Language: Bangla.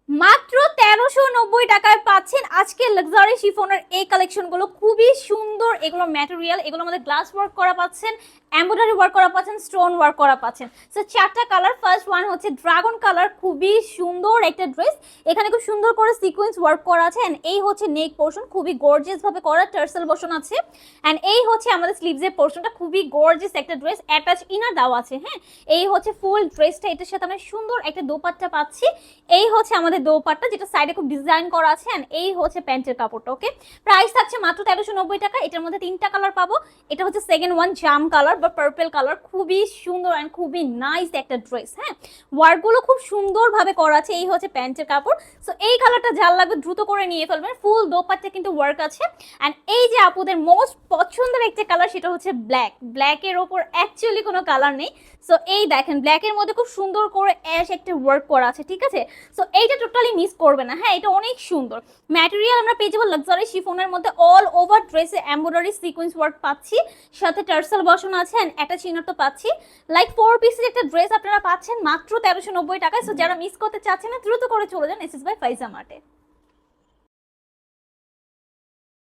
মাত্র 1390 টাকায় পাচ্ছেন আজকে লাক্সারি শিফনের এই কালেকশনগুলো। খুবই সুন্দর এগুলো ম্যাটেরিয়াল, এগুলো আমাদের গ্লাস ওয়ার্ক করা পাচ্ছেন, এমব্রয়ডারি ওয়ার্ক করা পাচ্ছেন, স্টোন ওয়ার্ক করা পাচ্ছেন। সো চারটা কালার, ফার্স্ট ওয়ান হচ্ছে ড্রাগন কালার, খুবই সুন্দর একটা ড্রেস। এখানে খুব সুন্দর করে সিকোয়েন্স ওয়ার্ক করা আছে এন্ড এই হচ্ছে নেক পোর্শন, খুবই গর্জিয়াস ভাবে করা, টার্সেল বসন আছে এন্ড এই হচ্ছে আমাদের স্লিভসের পোর্শনটা, খুবই গর্জিয়াস একটা ড্রেস, অ্যাটাচ ইনার দেওয়া আছে। হ্যাঁ, এই হচ্ছে ফুল ড্রেসটা, এটার সাথে আমরা সুন্দর একটা দোপাট্টা পাচ্ছি। এই হচ্ছে আমাদের দোপাট্টা যেটা সাইডে খুব ডিজাইন করা আছে এন্ড এই হচ্ছে প্যান্টের কাপড়টা। ওকে, প্রাইস থাকছে মাত্র 1390 টাকা। এটার মধ্যে তিনটা কালার পাবো। এটা হচ্ছে সেকেন্ড ওয়ান, জাম কালার বা পার্পল কালার, খুবই সুন্দর এন্ড খুবই নাইস একটা ড্রেস। হ্যাঁ, ওয়ার্কগুলো খুব সুন্দরভাবে করা আছে। এই হচ্ছে প্যান্টের কাপড়। সো এই কালারটা যার লাগবে দ্রুত করে নিয়ে ফেলবেন। ফুল দোপাট্টা কিন্তু ওয়ার্ক আছে এন্ড এই যে আপুদের মোস্ট পছন্দের একটা কালার, সেটা হচ্ছে ব্ল্যাক। ব্ল্যাকের ওপর অ্যাকচুয়ালি কোনো কালার নেই। সো এই দেখেন, ব্ল্যাকের মধ্যে খুব সুন্দর করে অ্যাশ একটা ওয়ার্ক করা আছে, ঠিক আছে। সো এইটা টোটালি মিস করবে না। হ্যাঁ, এটা অনেক সুন্দর ম্যাটেরিয়াল। আমরা পেয়ে যাবো লাক্সারি শিফনের মধ্যে, অল ওভার ড্রেসে এমব্রয়ডারি সিকোয়েন্স ওয়ার্ক পাচ্ছি, সাথে টার্সেল বসানো আছে এন্ড একটা চিহ্ন তো পাচ্ছি। লাইক 4 পিসের একটা ড্রেস আপনারা পাচ্ছেন মাত্র 1390 টাকায়। সো যারা মিস করতে চাচ্ছেন না, দ্রুত করে চলে যান এসএস বাই ফাইজা মার্টে।